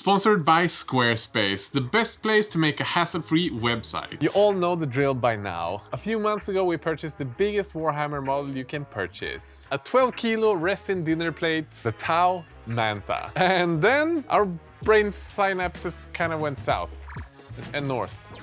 Sponsored by Squarespace, the best place to make a hassle-free website. You all know the drill by now. A few months ago we purchased the biggest Warhammer model you can purchase. A 12 kilo resin dinner plate, the T'au Manta. And then our brain synapses kind of went south and north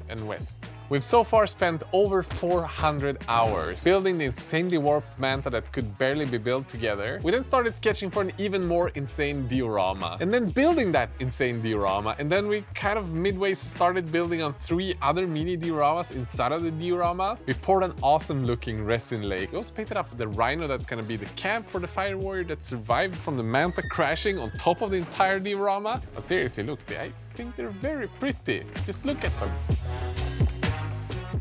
and west. We've so far spent over 400 hours building the insanely warped manta that could barely be built together. We then started sketching for an even more insane diorama, and then building that insane diorama, and then we kind of midway started building on 3 other mini dioramas inside of the diorama. We poured an awesome looking resin lake. We also painted up the rhino that's gonna be the camp for the fire warrior that survived from the manta crashing on top of the entire diorama. But seriously, look, I think they're very pretty. Just look at them.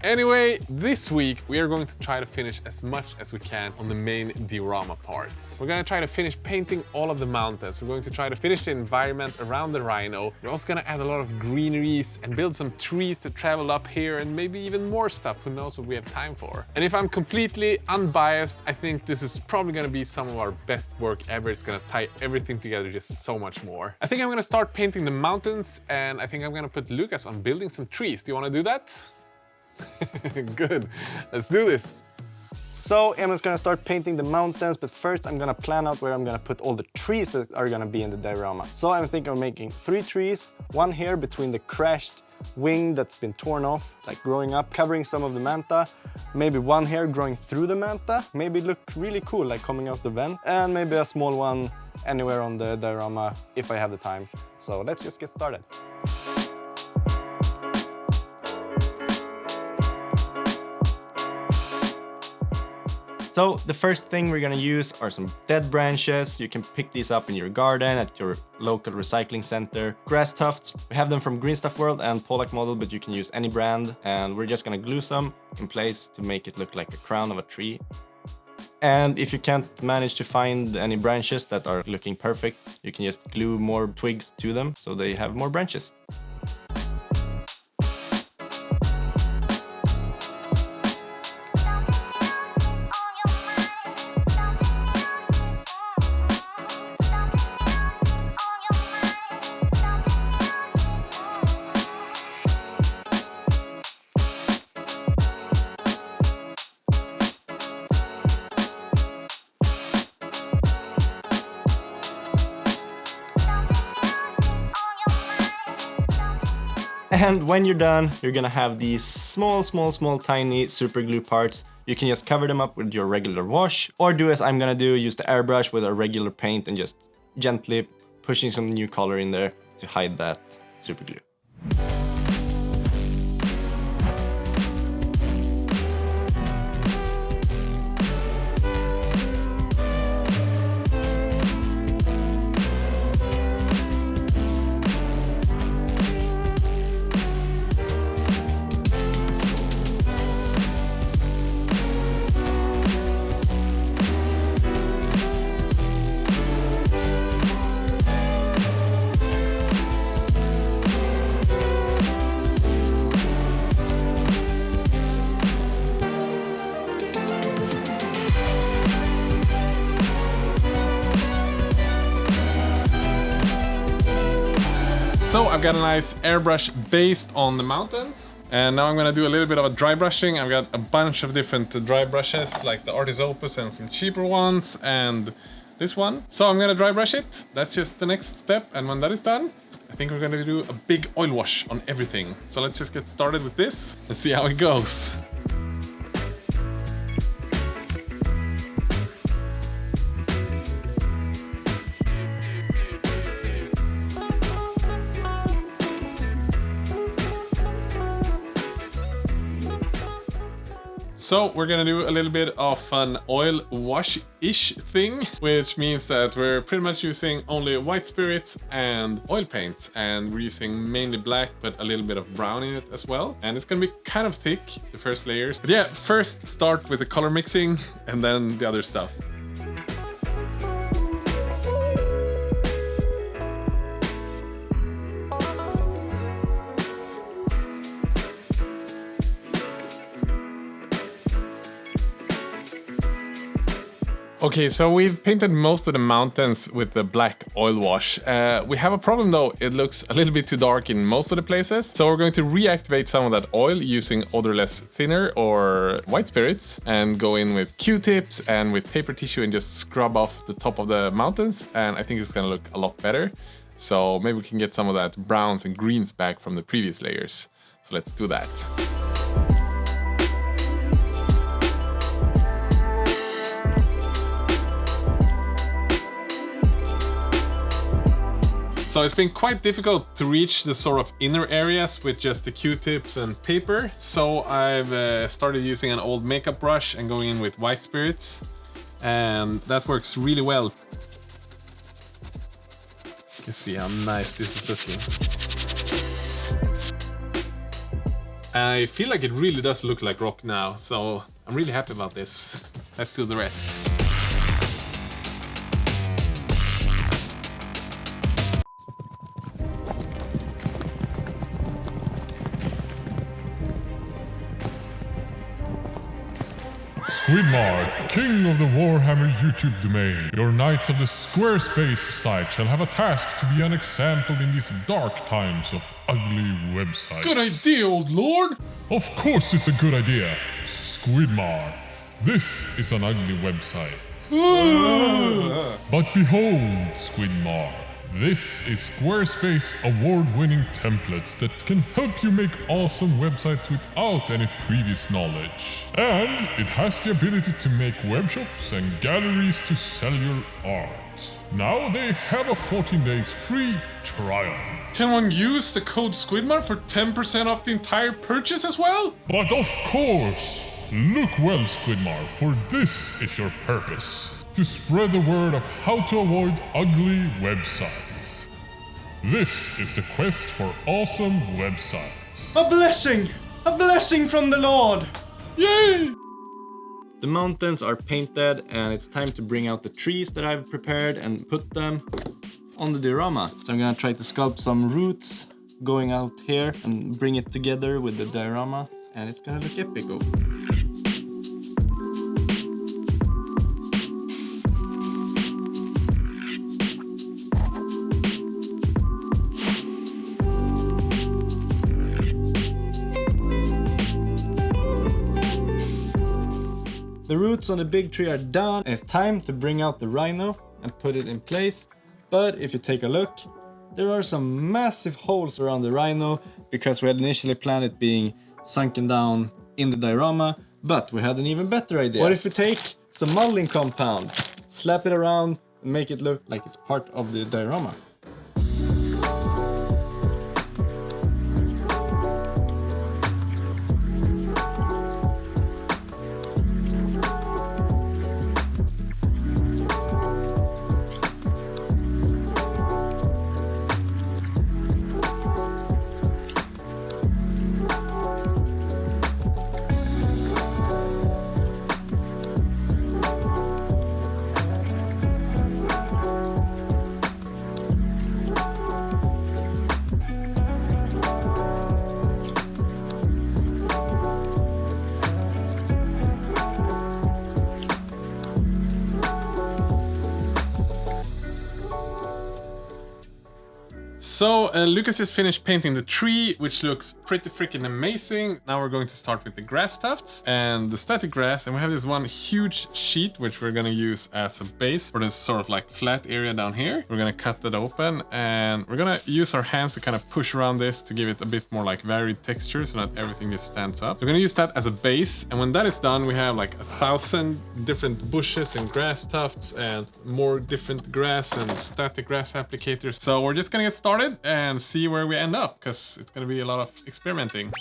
Anyway, this week we are going to try to finish as much as we can on the main diorama parts. We're gonna try to finish painting all of the mountains. We're going to try to finish the environment around the rhino. We're also gonna add a lot of greeneries and build some trees to travel up here and maybe even more stuff. Who knows what we have time for. And if I'm completely unbiased, I think this is probably gonna be some of our best work ever. It's gonna tie everything together just so much more. I think I'm gonna start painting the mountains, and I think I'm gonna put Lucas on building some trees. Do you wanna do that? Good, let's do this. So Emil's gonna start painting the mountains, but first I'm gonna plan out where I'm gonna put all the trees that are gonna be in the diorama. So I'm thinking of making 3 trees, 1 here between the crashed wing that's been torn off, like growing up, covering some of the manta, maybe 1 here growing through the manta, maybe look really cool, like coming out the vent, and maybe a small one anywhere on the diorama if I have the time. So let's just get started. So the first thing we're gonna use are some dead branches. You can pick these up in your garden, at your local recycling center. Grass tufts, we have them from Green Stuff World and Pollack Model, but you can use any brand. And we're just gonna glue some in place to make it look like a crown of a tree. And if you can't manage to find any branches that are looking perfect, you can just glue more twigs to them so they have more branches. And when you're done, you're gonna have these small, tiny super glue parts. You can just cover them up with your regular wash, or do as I'm gonna do, use the airbrush with a regular paint and just gently pushing some new color in there to hide that super glue. So I've got a nice airbrush based on the mountains, and now I'm gonna do a little bit of a dry brushing. I've got a bunch of different dry brushes, like the Artis Opus and some cheaper ones, and this one. So I'm gonna dry brush it. That's just the next step, and when that is done, I think we're gonna do a big oil wash on everything. So let's just get started with this and see how it goes. So we're gonna do a little bit of an oil wash-ish thing, which means that we're pretty much using only white spirits and oil paints, and we're using mainly black, but a little bit of brown in it as well. And it's gonna be kind of thick, the first layers. But yeah, first start with the color mixing and then the other stuff. Okay, so we've painted most of the mountains with the black oil wash. We have a problem though, it looks a little bit too dark in most of the places. So we're going to reactivate some of that oil using odorless thinner or white spirits and go in with Q-tips and with paper tissue and just scrub off the top of the mountains. And I think it's gonna look a lot better. So maybe we can get some of that browns and greens back from the previous layers. So let's do that. So it's been quite difficult to reach the sort of inner areas with just the Q-tips and paper. So I've started using an old makeup brush and going in with white spirits. And that works really well. You can see how nice this is looking. I feel like it really does look like rock now. So I'm really happy about this. Let's do the rest. Squidmar, king of the Warhammer YouTube domain, your knights of the Squarespace site shall have a task to be unexampled in these dark times of ugly websites. Good idea, old lord! Of course it's a good idea. Squidmar, this is an ugly website. But behold, Squidmar, this is Squarespace award-winning templates that can help you make awesome websites without any previous knowledge. And it has the ability to make webshops and galleries to sell your art. Now they have a 14 days free trial. Can one use the code Squidmar for 10% off the entire purchase as well? But of course! Look well, Squidmar, for this is your purpose. To spread the word of how to avoid ugly websites. This is the quest for awesome websites. A blessing! A blessing from the Lord! Yay! The mountains are painted and it's time to bring out the trees that I've prepared and put them on the diorama. So I'm gonna try to sculpt some roots going out here and bring it together with the diorama, and it's gonna look epic. The roots on the big tree are done, and it's time to bring out the rhino and put it in place. But if you take a look, there are some massive holes around the rhino because we had initially planned it being sunken down in the diorama, but we had an even better idea. What if we take some modeling compound, slap it around, and make it look like it's part of the diorama? So Lucas just finished painting the tree, which looks pretty freaking amazing. Now we're going to start with the grass tufts and the static grass, and we have this one huge sheet which we're gonna use as a base for this sort of like flat area down here. We're gonna cut that open and we're gonna use our hands to kind of push around this to give it a bit more like varied texture so that everything just stands up. We're gonna use that as a base, and when that is done we have like 1,000 different bushes and grass tufts and more different grass and static grass applicators. So we're just gonna get started and see where we end up, because it's going to be a lot of experimenting.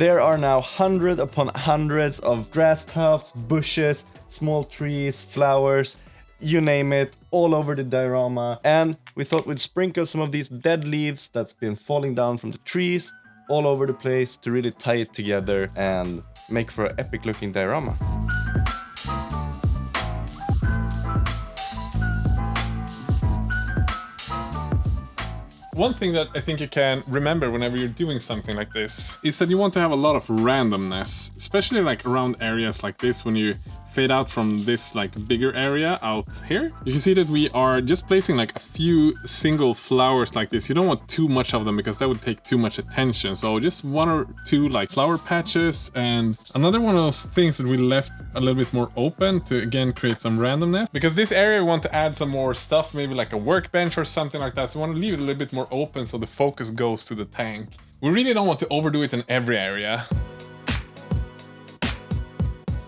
There are now hundreds upon hundreds of grass tufts, bushes, small trees, flowers, you name it, all over the diorama. And we thought we'd sprinkle some of these dead leaves that's been falling down from the trees all over the place to really tie it together and make for an epic looking diorama. One thing that I think you can remember whenever you're doing something like this is that you want to have a lot of randomness, especially like around areas like this when you fade out from this like bigger area out here. You can see that we are just placing like a few single flowers like this. You don't want too much of them because that would take too much attention. So just one or two like flower patches, and another one of those things that we left a little bit more open to again create some randomness. Because this area we want to add some more stuff, maybe like a workbench or something like that. So we want to leave it a little bit more open so the focus goes to the tank. We really don't want to overdo it in every area.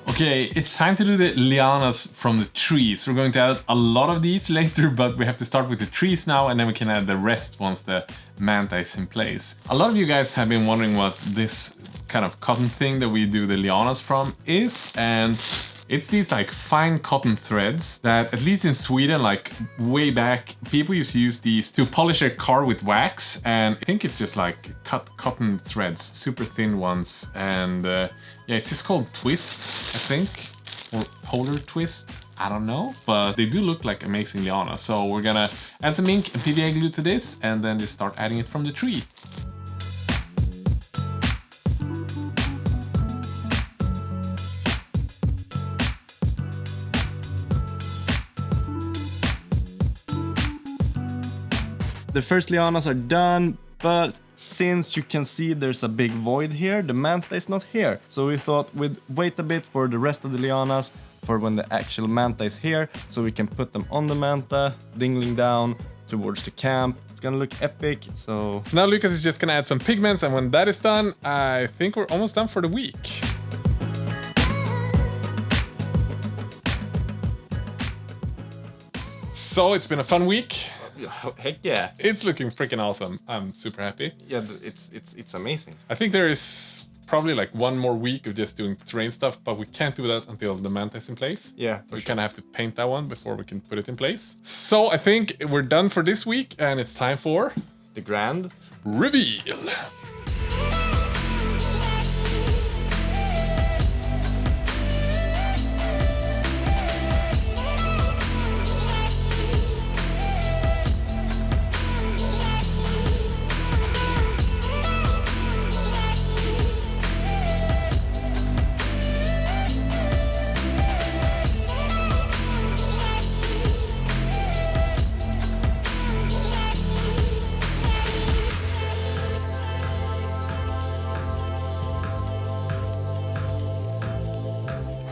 Okay, it's time to do the lianas from the trees. We're going to add a lot of these later, but we have to start with the trees now, and then we can add the rest once the manta is in place. A lot of you guys have been wondering what this kind of cotton thing that we do the lianas from is, and it's these like fine cotton threads that, at least in Sweden, like way back, people used to use these to polish their car with wax, and I think it's just like cut cotton threads, super thin ones, and yeah, it's just called twist, I think, or polar twist, I don't know, but they do look like amazing lianas. So we're gonna add some ink and PVA glue to this, and then just start adding it from the tree. The first lianas are done, but since you can see there's a big void here, the manta is not here. So we thought we'd wait a bit for the rest of the lianas for when the actual manta is here, so we can put them on the manta, dingling down towards the camp. It's gonna look epic, so now Lucas is just gonna add some pigments, and when that is done, I think we're almost done for the week. So it's been a fun week. Heck yeah. It's looking freaking awesome. I'm super happy. Yeah, it's amazing. I think there is probably like one more week of just doing terrain stuff, but we can't do that until the manta is in place. Yeah, so we kind of have to paint that one before we can put it in place. So I think we're done for this week, and it's time for the grand reveal.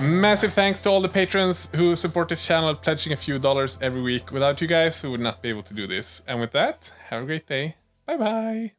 Massive thanks to all the patrons who support this channel, pledging a few dollars every week. Without you guys, we would not be able to do this. And with that, have a great day. Bye bye.